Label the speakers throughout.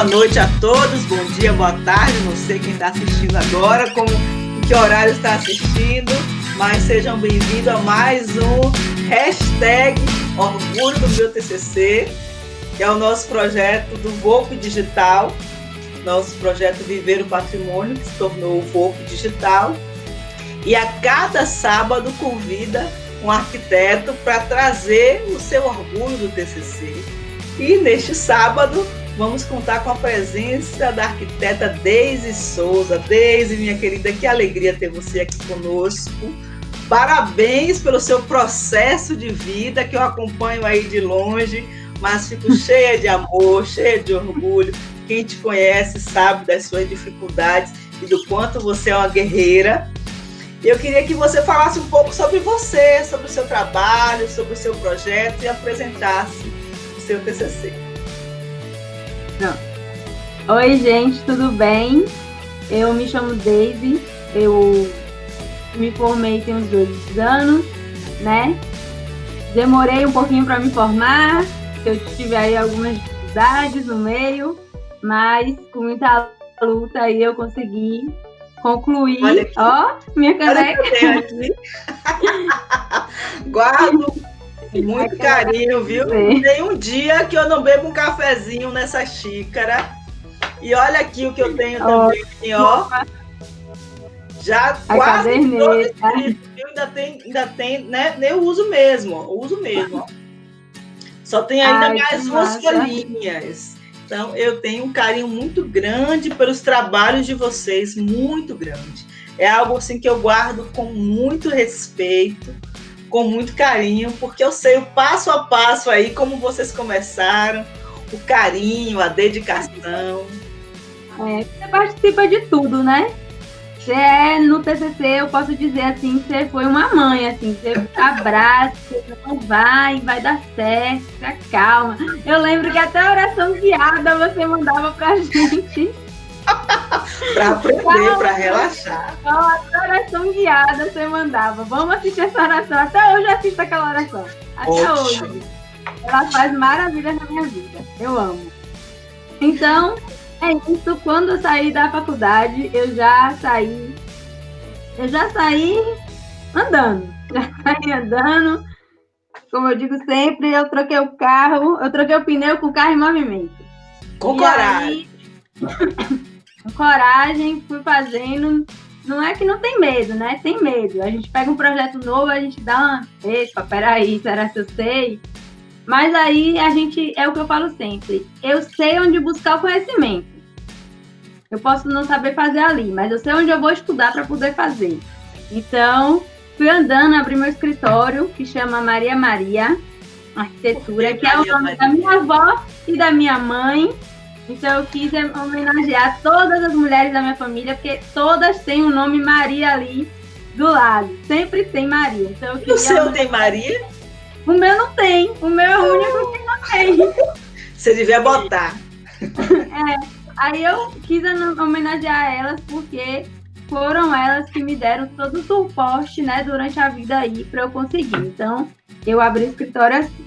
Speaker 1: noite a todos, bom dia, boa tarde, não sei quem está assistindo agora, em que horário está assistindo, mas sejam bem-vindos a mais um hashtag Orgulho do Meu TCC, que é o nosso projeto do VOP Digital, nosso projeto Viver o Patrimônio, que se tornou o VOP Digital, e a cada sábado convida um arquiteto para trazer o seu orgulho do TCC. E neste sábado vamos contar com a presença da arquiteta Deise Souza. Deise, minha querida, que alegria ter você aqui conosco. Parabéns pelo seu processo de vida, que eu acompanho aí de longe, mas fico cheia de amor, cheia de orgulho. Quem te conhece sabe das suas dificuldades e do quanto você é uma guerreira. Eu queria que você falasse um pouco sobre você, sobre o seu trabalho, sobre o seu projeto e apresentasse o seu TCC.
Speaker 2: Oi, gente, tudo bem? Eu me chamo Deise, eu me formei tem uns 2 anos, né? Demorei um pouquinho para me formar, eu tive aí algumas dificuldades no meio, mas com muita luta aí eu consegui concluir. Ó, minha caneca.
Speaker 1: Guardo muito carinho, viu? Tem um dia que eu não bebo um cafezinho nessa xícara. E olha aqui o que eu tenho também, ó. Já
Speaker 2: a
Speaker 1: quase
Speaker 2: caderneta.
Speaker 1: Ainda tem, né? Eu uso mesmo, ó. Só tem ainda mais umas folhinhas. Então, eu tenho um carinho muito grande pelos trabalhos de vocês, muito grande. É algo assim que eu guardo com muito respeito, com muito carinho, porque eu sei o passo a passo aí, como vocês começaram, o carinho, a dedicação.
Speaker 2: Você participa de tudo, né? No TCC, eu posso dizer assim, você foi uma mãe, assim, você abraça, você não vai dar certo, fica calma. Eu lembro que até a oração guiada você mandava pra gente.
Speaker 1: Para aprender, para relaxar.
Speaker 2: A oração guiada você mandava. Vamos assistir essa oração. Até hoje eu assisto aquela oração. Até hoje. Ela faz maravilhas na minha vida. Eu amo. Então, é isso. Quando eu saí da faculdade, eu já saí andando. Já saí andando. Como eu digo sempre, eu troquei o pneu com o carro em movimento.
Speaker 1: Com coragem.
Speaker 2: Com coragem, fui fazendo. Não é que não tem medo, né? Tem medo. A gente pega um projeto novo, a gente dá uma... Epa, peraí, será que eu sei? Mas aí é o que eu falo sempre. Eu sei onde buscar o conhecimento. Eu posso não saber fazer ali, mas eu sei onde eu vou estudar para poder fazer. Então, fui andando, abri meu escritório, que chama Maria Arquitetura, que é o nome da minha avó e da minha mãe. Então, eu quis homenagear todas as mulheres da minha família, porque todas têm o nome Maria ali do lado. Sempre tem Maria. Então,
Speaker 1: o seu tem Maria?
Speaker 2: O meu não tem. O meu é o único que não tem.
Speaker 1: Você devia botar.
Speaker 2: Aí eu quis homenagear elas, porque foram elas que me deram todo o suporte, né, durante a vida aí, para eu conseguir. Então, eu abri o escritório assim.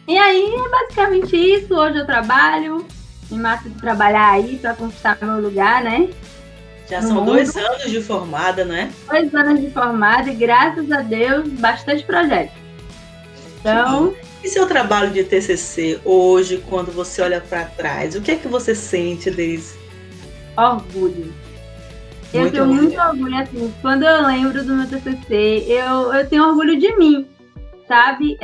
Speaker 2: E aí, é basicamente isso. Hoje eu trabalho. Me mato de trabalhar aí para conquistar meu lugar, né?
Speaker 1: Já são 2 anos de formada, não é?
Speaker 2: 2 anos de formada e, graças a Deus, bastante projeto. Então...
Speaker 1: E seu trabalho de TCC hoje, quando você olha para trás, o que é que você sente, Deise?
Speaker 2: Orgulho. Eu tenho muito orgulho, assim. Quando eu lembro do meu TCC, eu tenho orgulho de mim, sabe?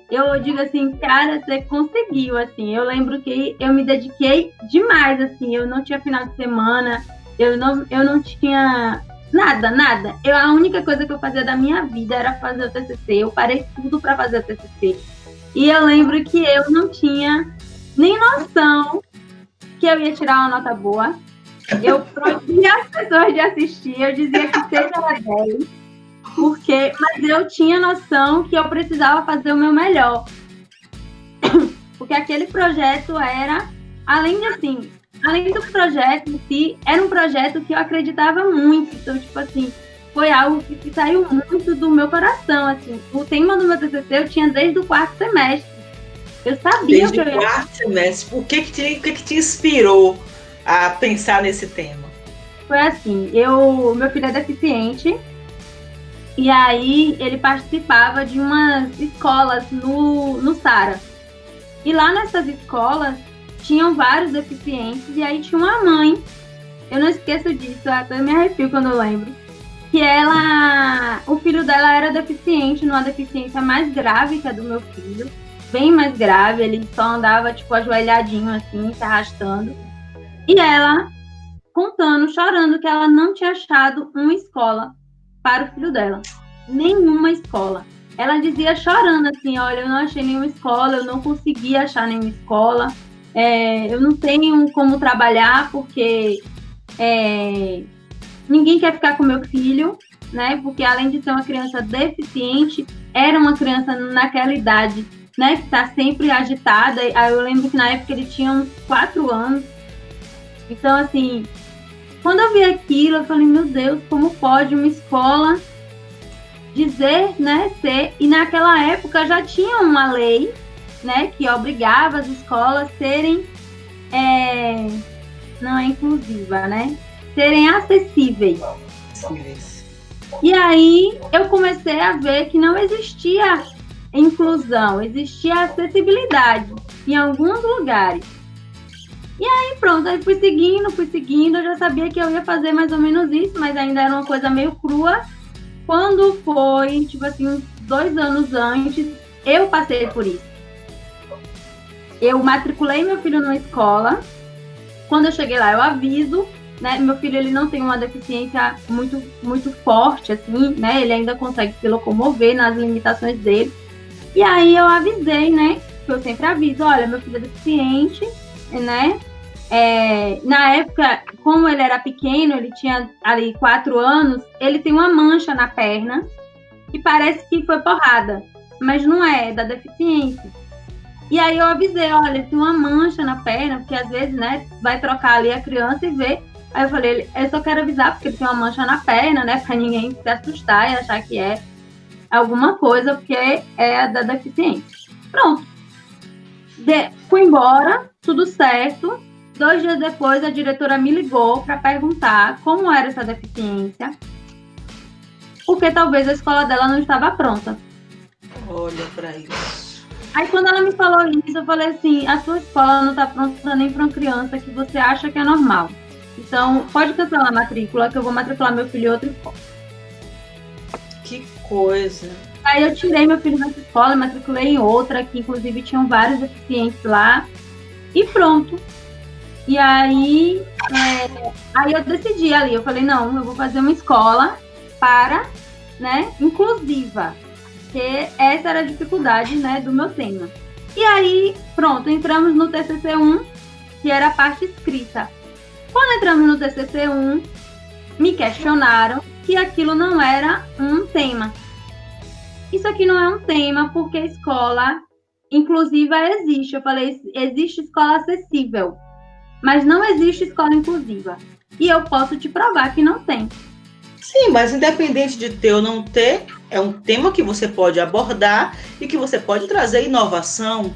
Speaker 2: Eu digo assim, cara, você conseguiu, assim. Eu lembro que eu me dediquei demais, assim. Eu não tinha final de semana, eu não tinha nada. A única coisa que eu fazia da minha vida era fazer o TCC. Eu parei tudo para fazer o TCC. E eu lembro que eu não tinha nem noção que eu ia tirar uma nota boa. Eu proibia as pessoas de assistir, eu dizia que 6 era 10. Mas eu tinha noção que eu precisava fazer o meu melhor. Porque aquele projeto era, além do projeto em si, era um projeto que eu acreditava muito. Então, tipo assim, foi algo que saiu muito do meu coração, assim. O tema do meu TCC eu tinha desde o 4º semestre. Eu sabia
Speaker 1: Desde o quarto semestre. O que te inspirou a pensar nesse tema?
Speaker 2: Foi assim, meu filho é deficiente, e aí ele participava de umas escolas no Sara. E lá nessas escolas tinham vários deficientes, e aí tinha uma mãe, eu não esqueço disso, até me arrepio quando eu lembro, que o filho dela era deficiente, numa deficiência mais grave que a do meu filho, bem mais grave, ele só andava tipo ajoelhadinho assim, se arrastando. E ela contando, chorando, que ela não tinha achado uma escola para o filho dela. Nenhuma escola. Ela dizia chorando assim, olha, eu não achei nenhuma escola, eu não consegui achar nenhuma escola, eu não tenho como trabalhar porque ninguém quer ficar com meu filho, né? Porque além de ser uma criança deficiente, era uma criança naquela idade, né? Que está sempre agitada. Aí eu lembro que na época ele tinha uns 4 anos. Então, assim, quando eu vi aquilo, eu falei, meu Deus, como pode uma escola dizer, né, ser... E naquela época já tinha uma lei, né, que obrigava as escolas a serem, não é inclusiva, né, serem acessíveis. E aí eu comecei a ver que não existia inclusão, existia acessibilidade em alguns lugares. E aí pronto, aí fui seguindo, eu já sabia que eu ia fazer mais ou menos isso, mas ainda era uma coisa meio crua. Quando foi, tipo assim, uns 2 anos antes, eu passei por isso. Eu matriculei meu filho numa escola. Quando eu cheguei lá, eu aviso, né? Meu filho, ele não tem uma deficiência muito, muito forte, assim, né? Ele ainda consegue se locomover nas limitações dele. E aí eu avisei, né? Que eu sempre aviso, olha, meu filho é deficiente, né? Na época, como ele era pequeno, ele tinha ali 4 anos, ele tem uma mancha na perna e parece que foi porrada, mas não é da deficiência. E aí eu avisei, olha, ele tem uma mancha na perna, porque às vezes, né, vai trocar ali a criança e vê. Aí eu falei, eu só quero avisar porque ele tem uma mancha na perna, né, pra ninguém se assustar e achar que é alguma coisa, porque é da deficiência. Pronto. Fui embora, tudo certo. 2 dias depois, a diretora me ligou para perguntar como era essa deficiência, porque talvez a escola dela não estava pronta.
Speaker 1: Olha para isso.
Speaker 2: Aí, quando ela me falou isso, eu falei assim, a sua escola não está pronta nem para uma criança que você acha que é normal. Então, pode cancelar a matrícula, que eu vou matricular meu filho em outra escola.
Speaker 1: Que coisa.
Speaker 2: Aí eu tirei meu filho dessa escola, matriculei em outra, que inclusive tinham vários deficientes lá, e pronto. E aí, aí eu decidi ali, eu falei, não, eu vou fazer uma escola para, né, inclusiva, porque essa era a dificuldade, né, do meu tema. E aí, pronto, entramos no TCC1, que era a parte escrita. Quando entramos no TCC1, me questionaram que aquilo não era um tema. Isso aqui não é um tema porque a escola inclusiva existe. Eu falei, existe escola acessível, mas não existe escola inclusiva. E eu posso te provar que não tem.
Speaker 1: Sim, mas independente de ter ou não ter, é um tema que você pode abordar e que você pode trazer inovação.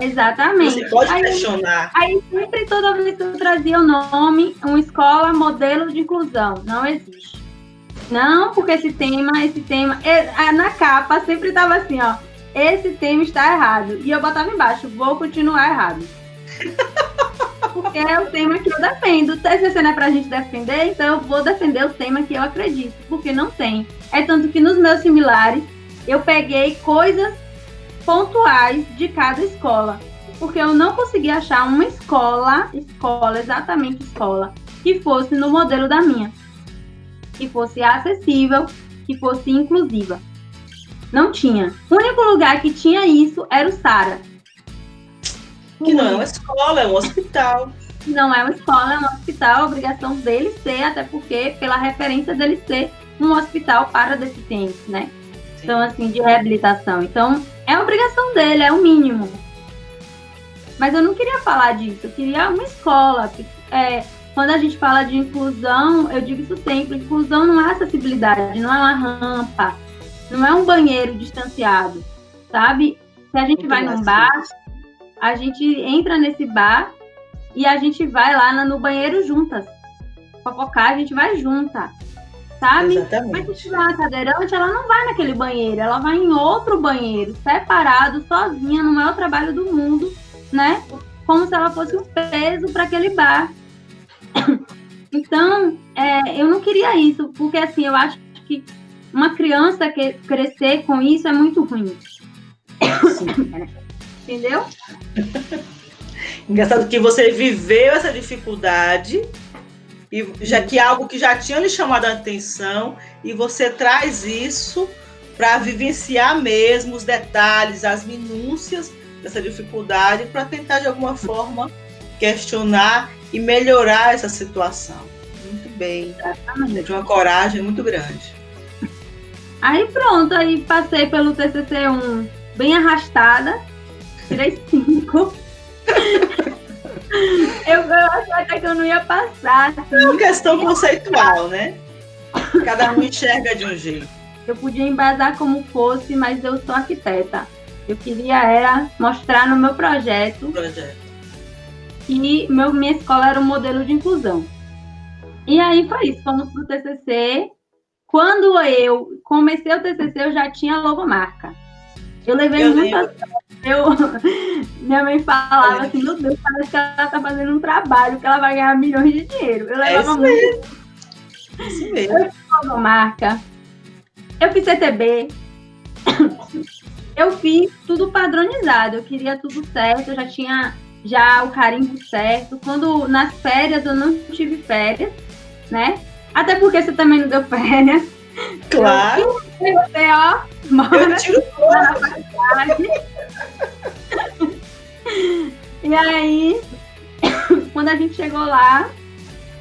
Speaker 2: Exatamente.
Speaker 1: Você pode questionar.
Speaker 2: Aí sempre, toda vez que eu trazia o nome, uma escola modelo de inclusão, não existe. Não, porque esse tema, na capa sempre estava assim, ó, esse tema está errado. E eu botava embaixo, vou continuar errado. Porque é o tema que eu defendo. O TCC não é pra gente defender, então eu vou defender o tema que eu acredito, porque não tem. É tanto que nos meus similares, eu peguei coisas pontuais de cada escola, porque eu não consegui achar uma escola, exatamente escola, que fosse no modelo da minha, que fosse acessível, que fosse inclusiva. Não tinha. O único lugar que tinha isso era o Sara.
Speaker 1: Que não é uma escola, é um hospital.
Speaker 2: Não é uma escola, é um hospital, a obrigação dele ser, até porque, pela referência dele ser um hospital para deficientes, né? Sim. Então, assim, de reabilitação. Então, é a obrigação dele, é o mínimo. Mas eu não queria falar disso, eu queria uma escola. Quando a gente fala de inclusão, eu digo isso sempre, inclusão não é acessibilidade, não é uma rampa, não é um banheiro distanciado, sabe? Se a gente vai num bar, a gente entra nesse bar e a gente vai lá no banheiro juntas. Fofocar, a gente vai junta, sabe?
Speaker 1: Exatamente.
Speaker 2: Mas se tiver uma cadeirante, ela não vai naquele banheiro, ela vai em outro banheiro, separado, sozinha, no maior trabalho do mundo, né? Como se ela fosse um peso para aquele bar. Então, eu não queria isso, porque assim, eu acho que uma criança crescer com isso é muito ruim. Entendeu?
Speaker 1: Engraçado que você viveu essa dificuldade, e já que algo que já tinha lhe chamado a atenção, e você traz isso para vivenciar mesmo os detalhes, as minúcias dessa dificuldade, para tentar de alguma forma questionar e melhorar essa situação. Muito bem. Exatamente. De uma coragem muito grande.
Speaker 2: Aí pronto, aí passei pelo TCC1 bem arrastada, tirei 5. Eu achei até que eu não ia passar. Assim.
Speaker 1: É uma questão conceitual, né? Cada um enxerga de um jeito.
Speaker 2: Eu podia embasar como fosse, mas eu sou arquiteta. Eu queria era mostrar no meu projeto que minha escola era um modelo de inclusão. E aí foi isso, fomos para o TCC. Quando eu comecei o TCC, eu já tinha logomarca. Eu levei muitas... Minha mãe falava assim, meu Deus, parece que ela tá fazendo um trabalho, que ela vai ganhar milhões de dinheiro. Eu levava muito.
Speaker 1: Isso mesmo.
Speaker 2: Eu fiz logomarca, eu fiz CTB, eu fiz tudo padronizado, eu queria tudo certo, eu já tinha o carimbo certo. Quando nas férias, eu não tive férias, né? Até porque você também não deu férias.
Speaker 1: Claro.
Speaker 2: Você, ó,
Speaker 1: eu tiro
Speaker 2: na faculdade. E aí, quando a gente chegou lá,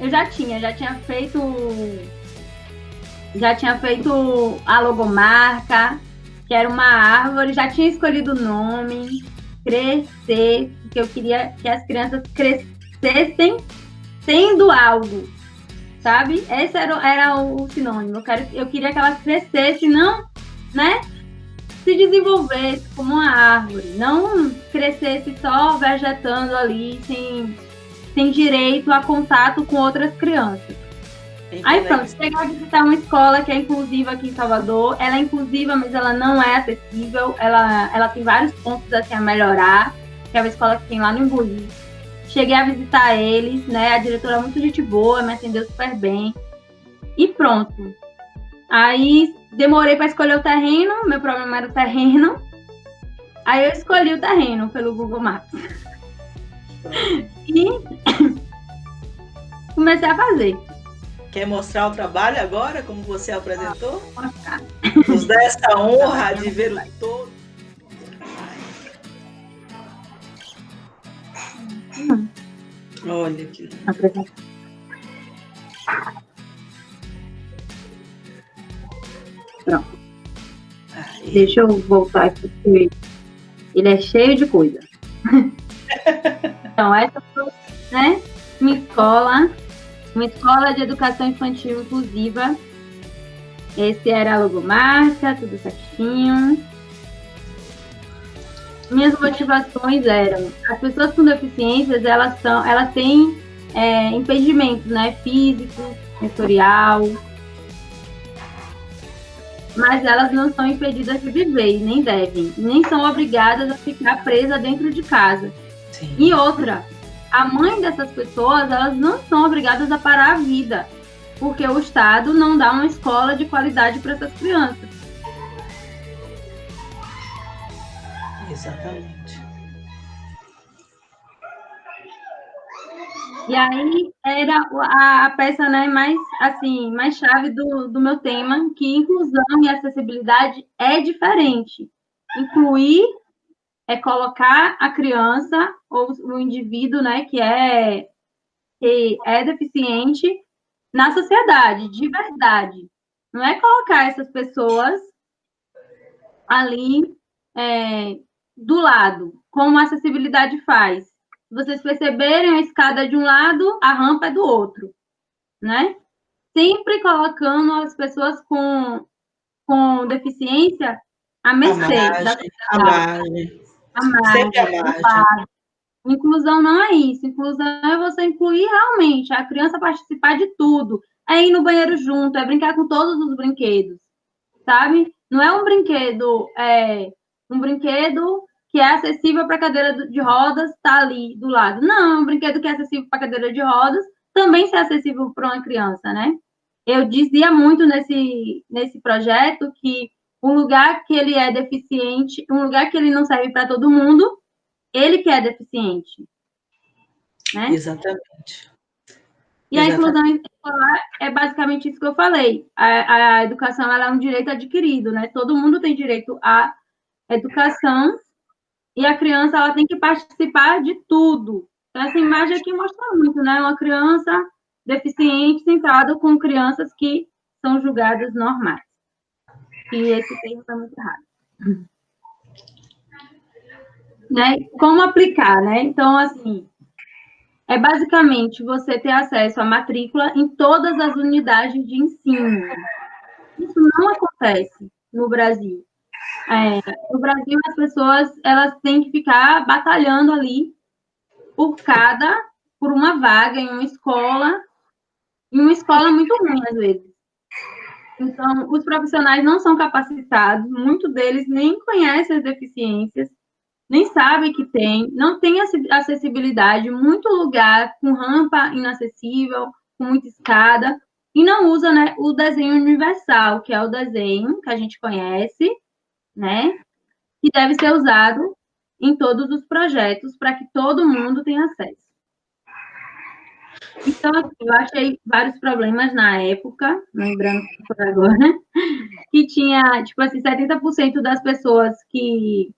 Speaker 2: eu já tinha feito a logomarca, que era uma árvore, já tinha escolhido o nome, crescer, porque eu queria que as crianças crescessem sendo algo, sabe? Esse era o sinônimo. Eu queria que elas crescessem, não, né? Se desenvolvesse como uma árvore, não crescesse só vegetando ali, sem direito a contato com outras crianças. Aí pronto, cheguei a visitar uma escola que é inclusiva aqui em Salvador. Ela é inclusiva, mas ela não é acessível. Ela tem vários pontos assim, a melhorar, que é uma escola que tem lá no Imbuí. Cheguei a visitar eles, né? A diretora é muito gente boa, me atendeu super bem. E pronto. Aí demorei para escolher o terreno, meu problema era o terreno. Aí eu escolhi o terreno pelo Google Maps. E comecei a fazer.
Speaker 1: Quer mostrar o trabalho agora, como você apresentou?
Speaker 2: Vou mostrar.
Speaker 1: Nos dá essa honra de ver o todo. Olha aqui.
Speaker 2: Pronto. Deixa eu voltar aqui, porque ele é cheio de coisa. Então, essa foi, né, uma escola de educação infantil inclusiva. Esse era a logomarca, tudo certinho. Minhas motivações eram: as pessoas com deficiências, elas têm impedimentos, né, físico, sensorial, mas elas não são impedidas de viver, nem devem, nem são obrigadas a ficar presas dentro de casa. Sim. E outra, a mãe dessas pessoas, elas não são obrigadas a parar a vida, porque o Estado não dá uma escola de qualidade para essas crianças.
Speaker 1: Exatamente.
Speaker 2: E aí era a peça, né, mais chave do meu tema, que inclusão e acessibilidade é diferente. Incluir é colocar a criança ou o indivíduo, né, que é deficiente na sociedade, de verdade. Não é colocar essas pessoas ali do lado, como a acessibilidade faz. Se vocês perceberem, a escada de um lado, a rampa é do outro, né? Sempre colocando as pessoas com deficiência à mercê da sociedade.
Speaker 1: A margem. Sempre a margem.
Speaker 2: Inclusão não é isso. Inclusão é você incluir realmente a criança participar de tudo. É ir no banheiro junto, é brincar com todos os brinquedos, sabe? Não é um brinquedo que é acessível para cadeira de rodas, tá ali do lado. Não, é um brinquedo que é acessível para cadeira de rodas, também ser acessível para uma criança, né? Eu dizia muito nesse projeto que um lugar que ele é deficiente, um lugar que ele não serve para todo mundo, ele que é deficiente, né?
Speaker 1: Exatamente.
Speaker 2: E a inclusão escolar é basicamente isso que eu falei. A educação ela é um direito adquirido, né? Todo mundo tem direito à educação e a criança ela tem que participar de tudo. Então, essa imagem aqui mostra muito, né? Uma criança deficiente sentada com crianças que são julgadas normais. E esse termo está muito errado. Né? Como aplicar, né? Então, assim, é basicamente você ter acesso à matrícula em todas as unidades de ensino. Isso não acontece no Brasil. No Brasil, as pessoas elas têm que ficar batalhando ali por uma vaga em uma escola muito ruim, às vezes. Então, os profissionais não são capacitados, muitos deles nem conhecem as deficiências, nem sabem que tem, não tem acessibilidade, muito lugar com rampa inacessível, com muita escada, e não usa, né, o desenho universal, que é o desenho que a gente conhece, né, que deve ser usado em todos os projetos para que todo mundo tenha acesso. Então, assim, eu achei vários problemas na época, lembrando por agora, que tinha, tipo assim, 70% das pessoas que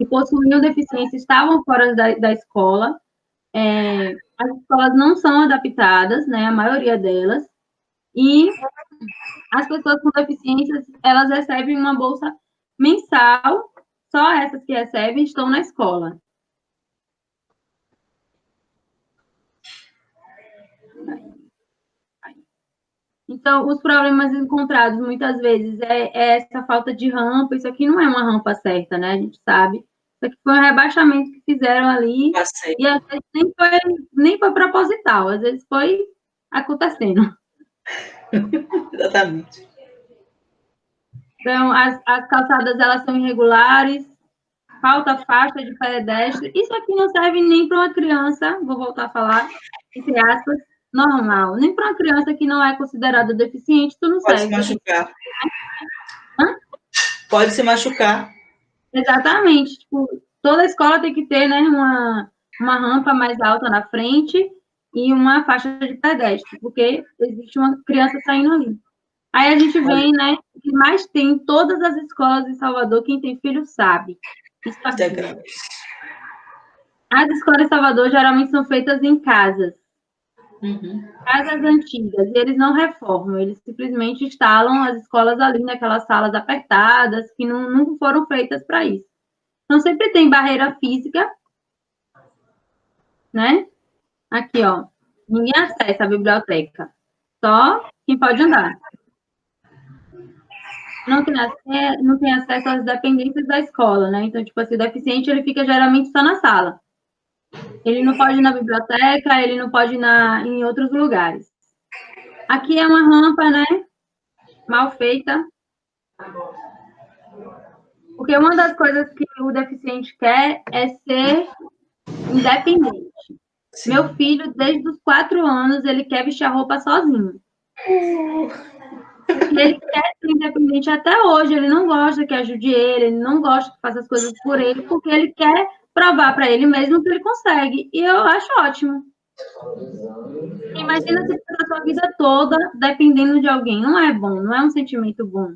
Speaker 2: possuíam deficiência estavam fora da escola. As escolas não são adaptadas, né, a maioria delas, e as pessoas com deficiências, elas recebem uma bolsa mensal, só essas que recebem estão na escola. Então, os problemas encontrados, muitas vezes, é essa falta de rampa. Isso aqui não é uma rampa certa, né? A gente sabe. Isso aqui foi um rebaixamento que fizeram ali. E às vezes nem foi proposital, às vezes foi acontecendo.
Speaker 1: Exatamente.
Speaker 2: Então, as calçadas, elas são irregulares, falta faixa de pedestre. Isso aqui não serve nem para uma criança, vou voltar a falar, entre aspas, normal. Nem para uma criança que não é considerada deficiente, tu não serve.
Speaker 1: Pode se machucar. Pode se machucar.
Speaker 2: Exatamente. Tipo, toda escola tem que ter, né, uma rampa mais alta na frente e uma faixa de pedestre, porque existe uma criança saindo ali. Aí a gente vem, né, que mais tem em todas as escolas em Salvador, quem tem filho sabe. Isso aqui. As escolas em Salvador geralmente são feitas em casas. Casas antigas, e eles não reformam, eles simplesmente instalam as escolas ali naquelas salas apertadas, que não foram feitas para isso. Então, sempre tem barreira física, né? Aqui, ó, ninguém acessa a biblioteca, só quem pode andar. Não tem acesso às dependências da escola, né? Então, tipo assim, o deficiente, ele fica geralmente só na sala. Ele não pode ir na biblioteca, ele não pode ir em outros lugares. Aqui é uma rampa, né? Mal feita. Porque uma das coisas que o deficiente quer é ser independente. Sim. Meu filho, desde os 4 anos, ele quer vestir a roupa sozinho. Ele quer ser independente até hoje, ele não gosta que ajude ele não gosta que faça as coisas por ele, porque ele quer provar para ele mesmo que ele consegue. E eu acho ótimo. Imagina você passar a sua vida toda dependendo de alguém. Não é bom, não é um sentimento bom.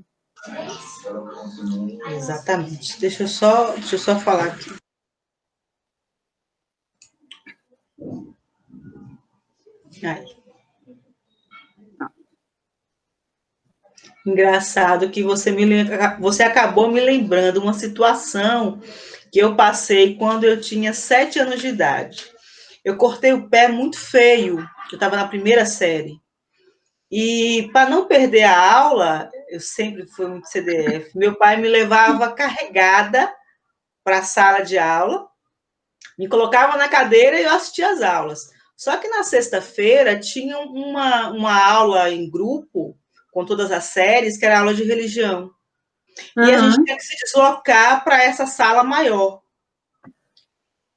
Speaker 1: Exatamente. Deixa eu só falar aqui. Aí. Engraçado que você acabou me lembrando uma situação que eu passei quando eu tinha 7 anos de idade. Eu cortei o pé muito feio, eu estava na primeira série. E para não perder a aula, eu sempre fui muito CDF, meu pai me levava carregada para a sala de aula, Me colocava na cadeira e eu assistia às aulas. Só que na sexta-feira tinha uma aula em grupo, com todas as séries, que era aula de religião. E a gente tinha que se deslocar para essa sala maior.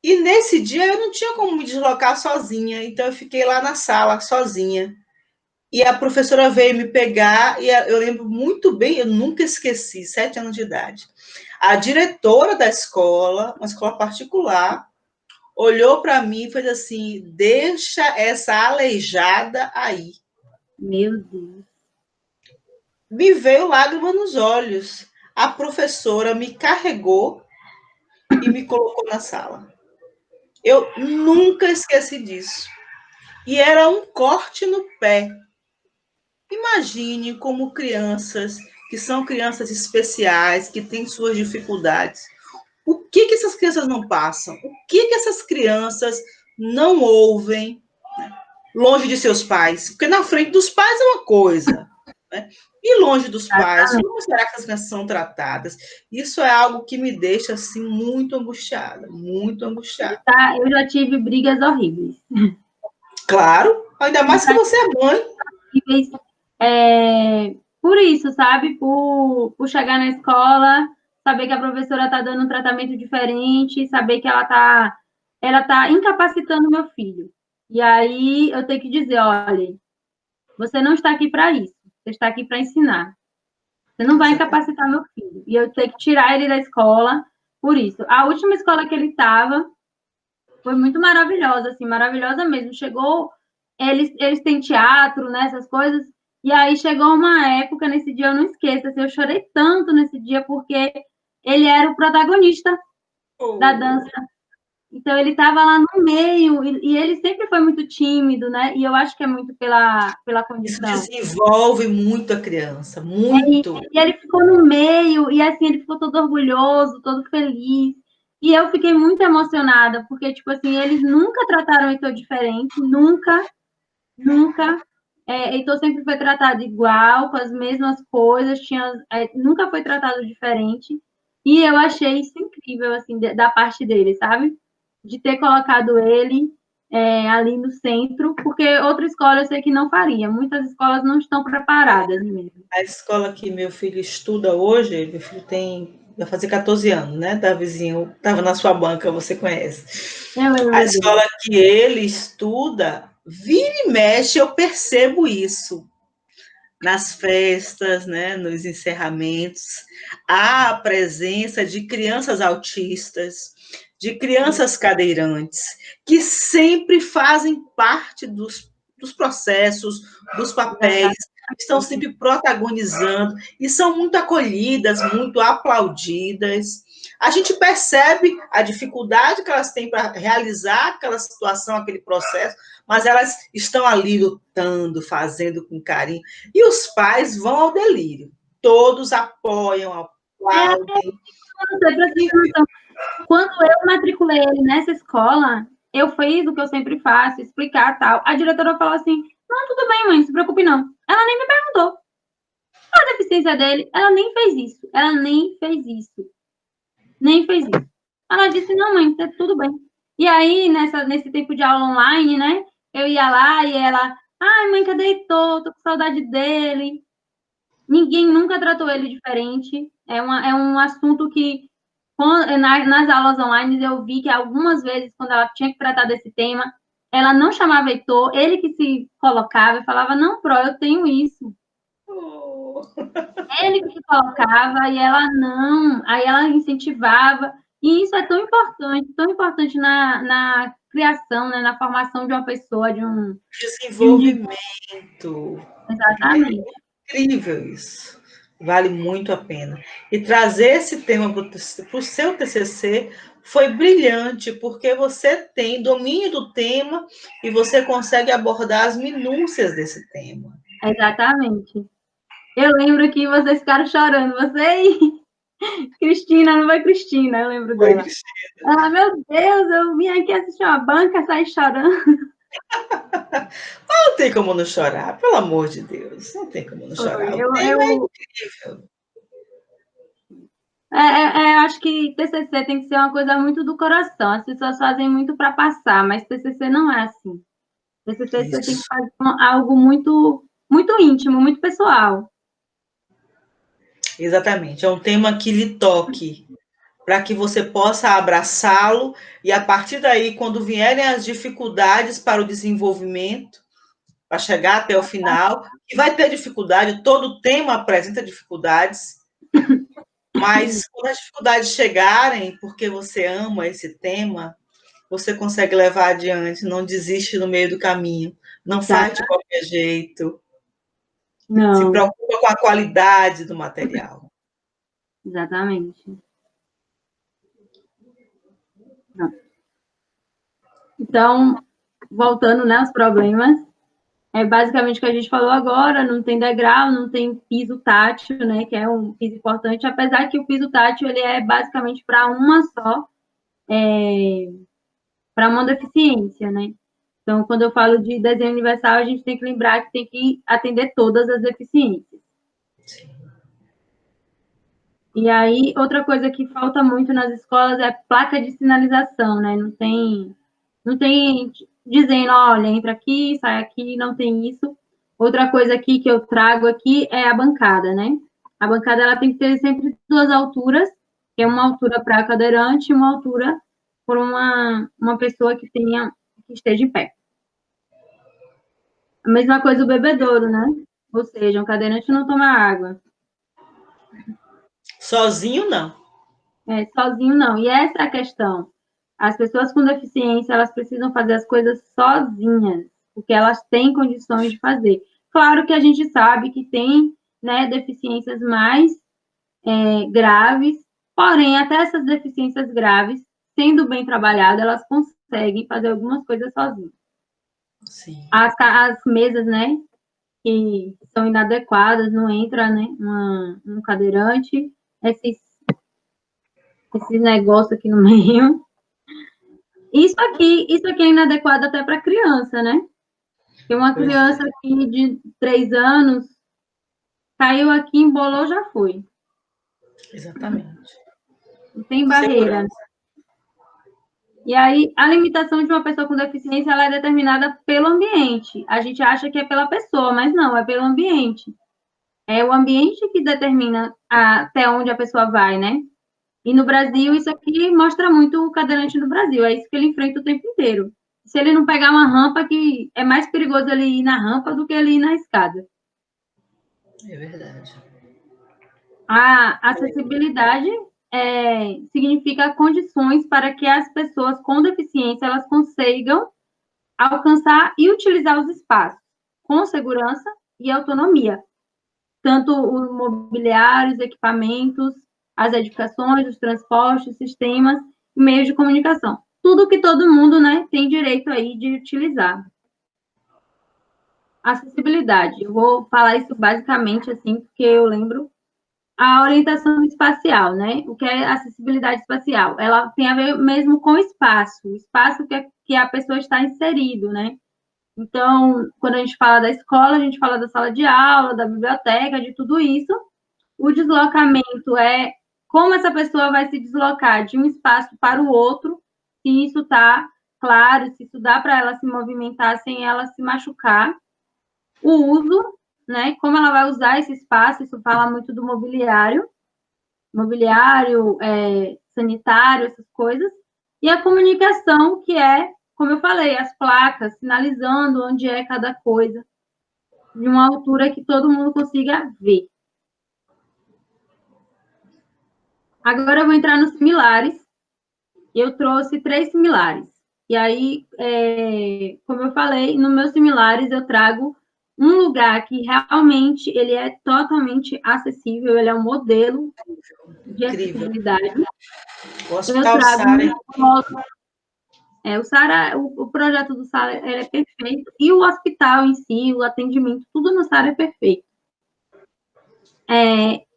Speaker 1: E nesse dia eu não tinha como me deslocar sozinha, então eu fiquei lá na sala sozinha. E a professora veio me pegar, e eu lembro muito bem, eu nunca esqueci, 7 anos de idade. A diretora da escola, uma escola particular, olhou para mim e fez assim: deixa essa aleijada aí.
Speaker 2: Meu Deus.
Speaker 1: Me veio lágrima nos olhos. A professora me carregou e me colocou na sala. Eu nunca esqueci disso. E era um corte no pé. Imagine como crianças, que são crianças especiais, que têm suas dificuldades, o que essas crianças não passam? O que essas crianças não ouvem, né, longe de seus pais? Porque na frente dos pais é uma coisa, né? E longe dos pais, como será que as crianças são tratadas? Isso é algo que me deixa assim muito angustiada, muito angustiada.
Speaker 2: Eu já tive brigas horríveis.
Speaker 1: Claro, ainda mais que você é mãe.
Speaker 2: Por isso, sabe? Por chegar na escola, saber que a professora está dando um tratamento diferente, saber que ela tá incapacitando meu filho. E aí eu tenho que dizer, olha, você não está aqui para isso, você está aqui para ensinar. Você não vai incapacitar meu filho. E eu tenho que tirar ele da escola por isso. A última escola que ele estava foi muito maravilhosa, assim, maravilhosa mesmo. Chegou, eles têm teatro, né, essas coisas, e aí chegou uma época, nesse dia eu não esqueço, assim, eu chorei tanto nesse dia, porque ele era o protagonista da dança. Então, ele estava lá no meio, e ele sempre foi muito tímido, né? E eu acho que é muito pela condição.
Speaker 1: Isso desenvolve muito a criança, muito.
Speaker 2: E ele ficou no meio, e assim, ele ficou todo orgulhoso, todo feliz. E eu fiquei muito emocionada, porque, tipo assim, eles nunca trataram Heitor diferente, nunca, nunca. Heitor sempre foi tratado igual, com as mesmas coisas, nunca foi tratado diferente. E eu achei isso incrível, assim, da parte dele, sabe? De ter colocado ele ali no centro, porque outra escola eu sei que não faria. Muitas escolas não estão preparadas mesmo.
Speaker 1: A escola que meu filho estuda hoje, meu filho vai fazer 14 anos, né? Tá vizinho, estava na sua banca, você conhece. A escola que ele estuda, vira e mexe, eu percebo isso. Nas festas, né, nos encerramentos, há a presença de crianças autistas, de crianças cadeirantes, que sempre fazem parte dos processos, dos papéis, estão sempre protagonizando e são muito acolhidas, muito aplaudidas. A gente percebe a dificuldade que elas têm para realizar aquela situação, aquele processo, mas elas estão ali lutando, fazendo com carinho. E os pais vão ao delírio. Todos apoiam, aplaudem.
Speaker 2: Quando eu matriculei ele nessa escola, eu fiz o que eu sempre faço, explicar tal. A diretora falou assim, não, tudo bem, mãe, não se preocupe não. Ela nem me perguntou. Qual a deficiência dele? Ela nem fez isso. Ela nem fez isso. Nem fez isso. Ela disse, não, mãe, tá tudo bem. E aí, nesse tempo de aula online, né, eu ia lá e ela, ai, mãe, cadê Heitor? Tô com saudade dele. Ninguém nunca tratou ele diferente. É um assunto que, nas aulas online, eu vi que algumas vezes, quando ela tinha que tratar desse tema, ela não chamava Heitor, ele que se colocava e falava, não, Pro, eu tenho isso. Ele que se colocava e ela não, aí ela incentivava, e isso é tão importante na criação, né, na formação de uma pessoa, de um
Speaker 1: desenvolvimento.
Speaker 2: Exatamente.
Speaker 1: É incrível isso. Vale muito a pena. E trazer esse tema para o seu TCC foi brilhante, porque você tem domínio do tema e você consegue abordar as minúcias desse tema.
Speaker 2: Exatamente. Eu lembro que vocês ficaram chorando, você e Cristina, não foi Cristina, eu lembro dela. Ela, meu Deus, eu vim aqui assistir uma banca, saí chorando.
Speaker 1: Não tem como não chorar, pelo amor de Deus, não tem como não chorar. O tema é incrível.
Speaker 2: Acho que TCC tem que ser uma coisa muito do coração. As pessoas fazem muito para passar, mas TCC não é assim. TCC você tem que fazer algo muito, muito íntimo, muito pessoal.
Speaker 1: Exatamente. É um tema que lhe toque, para que você possa abraçá-lo e, a partir daí, quando vierem as dificuldades para o desenvolvimento, para chegar até o final, que vai ter dificuldade, todo tema apresenta dificuldades, mas quando as dificuldades chegarem, porque você ama esse tema, você consegue levar adiante, não desiste no meio do caminho, não faz de qualquer jeito, se
Speaker 2: Não,
Speaker 1: preocupa com a qualidade do material.
Speaker 2: exatamente. Não. Então, voltando, né, aos problemas, é basicamente o que a gente falou agora, não tem degrau, não tem piso tátil, né, que é um piso importante, apesar que o piso tátil, ele é basicamente para uma só, para uma deficiência, né. Então, quando eu falo de desenho universal, a gente tem que lembrar que tem que atender todas as deficiências.
Speaker 1: Sim.
Speaker 2: E aí, outra coisa que falta muito nas escolas é placa de sinalização, né? Não tem dizendo, olha, entra aqui, sai aqui, não tem isso. Outra coisa aqui que eu trago aqui é a bancada, né? A bancada ela tem que ter sempre duas alturas, que é uma altura para cadeirante e uma altura para uma pessoa que esteja em pé. A mesma coisa o bebedouro, né? Ou seja, um cadeirante não toma água.
Speaker 1: Sozinho, não.
Speaker 2: Sozinho não. E essa é a questão. As pessoas com deficiência, elas precisam fazer as coisas sozinhas, porque elas têm condições de fazer. Claro que a gente sabe que tem, né, deficiências mais graves, porém, até essas deficiências graves, sendo bem trabalhadas, elas conseguem fazer algumas coisas sozinhas.
Speaker 1: Sim.
Speaker 2: As mesas, né, que são inadequadas, não entra, né, um cadeirante, esse negócio aqui no meio. Isso aqui é inadequado até para criança, né? Tem uma criança aqui de 3 anos, caiu aqui, embolou, já foi.
Speaker 1: Exatamente.
Speaker 2: Não tem barreira.
Speaker 1: Segurança.
Speaker 2: E aí, a limitação de uma pessoa com deficiência, ela é determinada pelo ambiente. A gente acha que é pela pessoa, mas não, é pelo ambiente. É o ambiente que determina até onde a pessoa vai, né? E no Brasil, isso aqui mostra muito o cadeirante no Brasil. É isso que ele enfrenta o tempo inteiro. Se ele não pegar uma rampa, que é mais perigoso ele ir na rampa do que ele ir na escada.
Speaker 1: É verdade.
Speaker 2: A acessibilidade significa condições para que as pessoas com deficiência elas consigam alcançar e utilizar os espaços com segurança e autonomia. Tanto os mobiliários, equipamentos, as edificações, os transportes, sistemas e meios de comunicação. Tudo que todo mundo, né, tem direito aí de utilizar. Acessibilidade. Eu vou falar isso basicamente assim, porque eu lembro. A orientação espacial, né? O que é acessibilidade espacial? Ela tem a ver mesmo com o espaço que a pessoa está inserido, né? Então, quando a gente fala da escola, a gente fala da sala de aula, da biblioteca, de tudo isso. O deslocamento é como essa pessoa vai se deslocar de um espaço para o outro, se isso está claro, se isso dá para ela se movimentar sem ela se machucar. O uso, né? Como ela vai usar esse espaço, isso fala muito do mobiliário, sanitário, essas coisas. E a comunicação, que é, como eu falei, as placas sinalizando onde é cada coisa, de uma altura que todo mundo consiga ver. Agora eu vou entrar nos similares. Eu trouxe 3 similares. E aí, como eu falei, nos meus similares eu trago um lugar que realmente ele é totalmente acessível, ele é um modelo de acessibilidade.
Speaker 1: O Hospital Sara.
Speaker 2: O Sara, o projeto do Sara é perfeito, e o hospital em si, o atendimento, tudo no Sara é perfeito.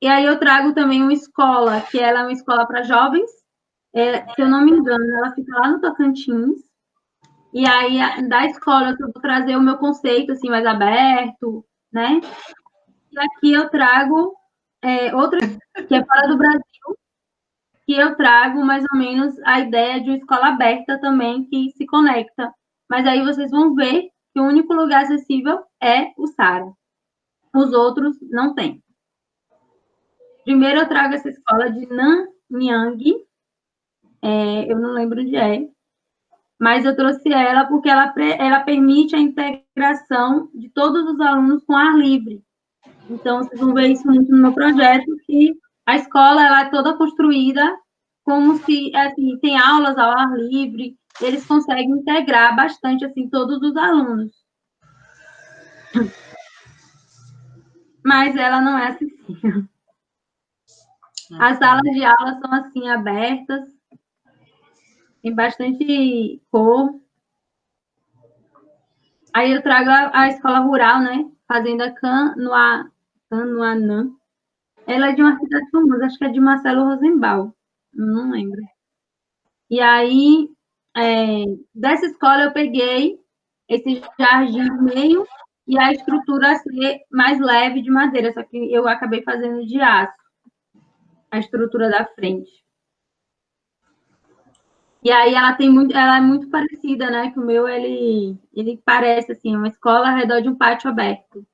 Speaker 2: E aí eu trago também uma escola, que ela é uma escola para jovens, se eu não me engano, ela fica lá no Tocantins, e aí da escola eu vou trazer o meu conceito, assim, mais aberto, né? E aqui eu trago outra, que é fora do Brasil, que eu trago mais ou menos a ideia de uma escola aberta também, que se conecta. Mas aí vocês vão ver que o único lugar acessível é o Sara. Os outros não tem. Primeiro eu trago essa escola de Nanyang, eu não lembro onde é, mas eu trouxe ela porque ela permite a integração de todos os alunos com ar livre. Então, vocês vão ver isso muito no meu projeto, que a escola ela é toda construída como se, assim, tem aulas ao ar livre, eles conseguem integrar bastante, assim, todos os alunos. Mas ela não é acessível. As salas de aula são, assim, abertas, tem bastante cor. Aí eu trago a escola rural, né? Fazenda Canoanã. Ela é de uma cidade famosa, acho que é de Marcelo Rosenbaum, não lembro. E aí, dessa escola eu peguei esse jardim no meio e a estrutura ser mais leve de madeira, só que eu acabei fazendo de aço, a estrutura da frente. E aí ela é muito parecida, né? Que o meu, ele parece, assim, uma escola ao redor de um pátio aberto.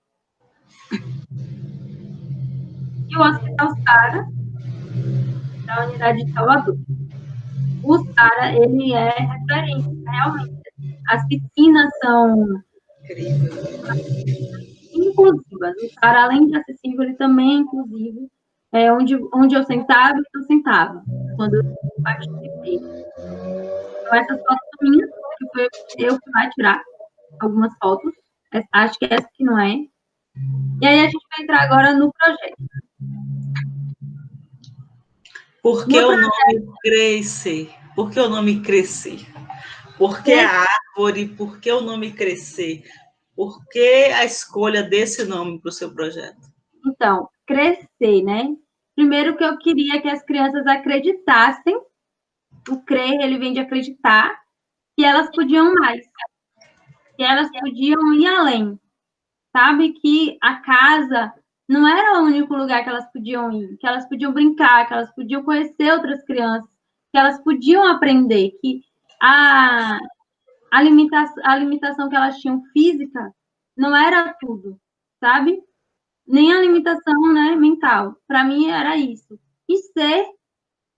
Speaker 2: E o Hospital Sara, da unidade de Salvador. O Sara, ele é referência, realmente. As piscinas são inclusivas. O Sara, além de acessível, ele também é inclusivo. Onde eu sentava, eu sentava, quando eu participei. Então, essas fotos são minhas, que foi eu que vai tirar algumas fotos. Acho que é essa que não é. E aí a gente vai entrar agora no projeto.
Speaker 1: Por que o nome Crescer? Por que o nome Crescer? Por que a árvore? Por que o nome Crescer? Por que a escolha desse nome para o seu projeto?
Speaker 2: Então, crescer, né? Primeiro que eu queria que as crianças acreditassem, o crer, ele vem de acreditar, que elas podiam mais, que elas podiam ir além, sabe? Que a casa não era o único lugar que elas podiam ir, que elas podiam brincar, que elas podiam conhecer outras crianças, que elas podiam aprender, que a limitação que elas tinham física não era tudo, sabe? Nem a limitação, né, mental. Para mim era isso. E ser,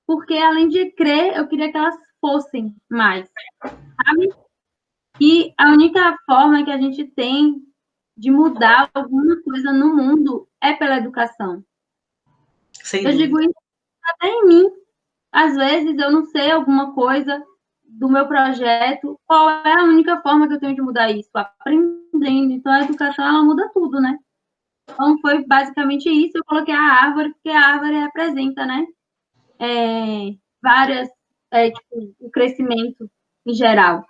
Speaker 2: porque além de crer, eu queria que elas fossem mais, sabe? E a única forma que a gente tem de mudar alguma coisa no mundo é pela educação. Eu digo isso até em mim. Às vezes eu não sei alguma coisa do meu projeto, qual é a única forma que eu tenho de mudar isso? Aprendendo. Então a educação, ela muda tudo, né? Então foi basicamente isso. Eu coloquei a árvore, porque a árvore representa, né? Tipo, o crescimento em geral.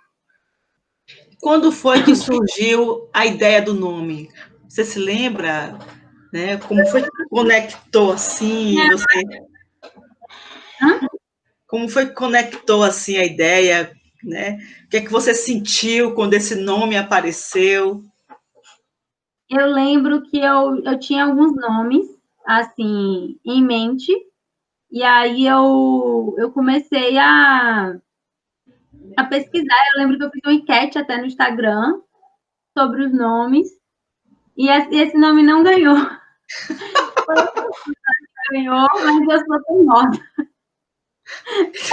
Speaker 1: Quando foi que surgiu a ideia do nome? Você se lembra, né? Como foi que conectou assim? Como foi que conectou assim a ideia, né? O que é que você sentiu quando esse nome apareceu?
Speaker 2: Eu lembro que eu tinha alguns nomes assim em mente, e aí eu comecei a pesquisar. Eu lembro que eu fiz uma enquete até no Instagram sobre os nomes, e esse nome não ganhou. Ganhou, mas eu sou teimosa.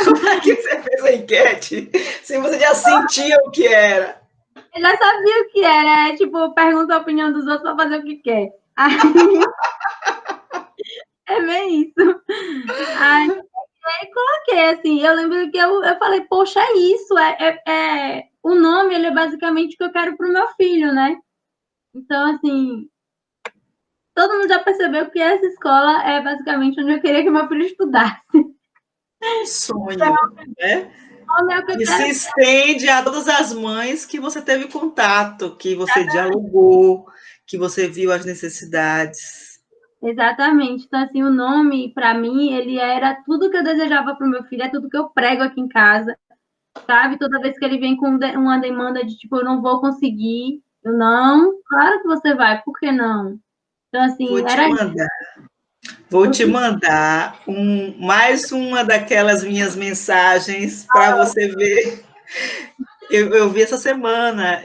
Speaker 1: Como é que você fez a enquete? Se você já sentia o que era?
Speaker 2: Eu já sabia o que era, tipo, pergunta a opinião dos outros para fazer o que quer. Aí, é bem isso. Aí coloquei, assim, eu lembro que eu falei, poxa, é isso, o nome, ele é basicamente o que eu quero para o meu filho, né? Então, assim, todo mundo já percebeu que essa escola é basicamente onde eu queria que meu filho estudasse.
Speaker 1: Sonho,
Speaker 2: então,
Speaker 1: né? E se estende a todas as mães que você teve contato, que você dialogou, que você viu as necessidades.
Speaker 2: Exatamente. Então, assim, o nome, para mim, ele era tudo que eu desejava para o meu filho, é tudo que eu prego aqui em casa, sabe? Toda vez que ele vem com uma demanda de, tipo, eu não vou conseguir, eu não, claro que você vai, por que não? Então, assim,
Speaker 1: Vou te mandar. Vou te mandar mais uma daquelas minhas mensagens para você ver. Eu vi essa semana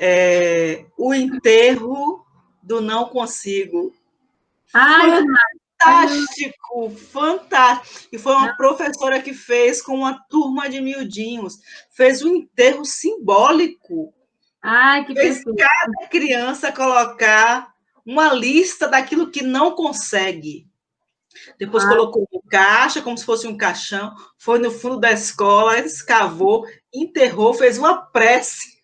Speaker 1: o enterro do Não Consigo.
Speaker 2: Ai,
Speaker 1: Fantástico, fantástico. E foi uma professora que fez com uma turma de miudinhos. Fez um enterro simbólico.
Speaker 2: ai, que
Speaker 1: Fez
Speaker 2: perfeito.
Speaker 1: cada criança colocar uma lista daquilo que não consegue. Depois colocou um caixa, como se fosse um caixão, foi no fundo da escola, escavou, enterrou, fez uma prece.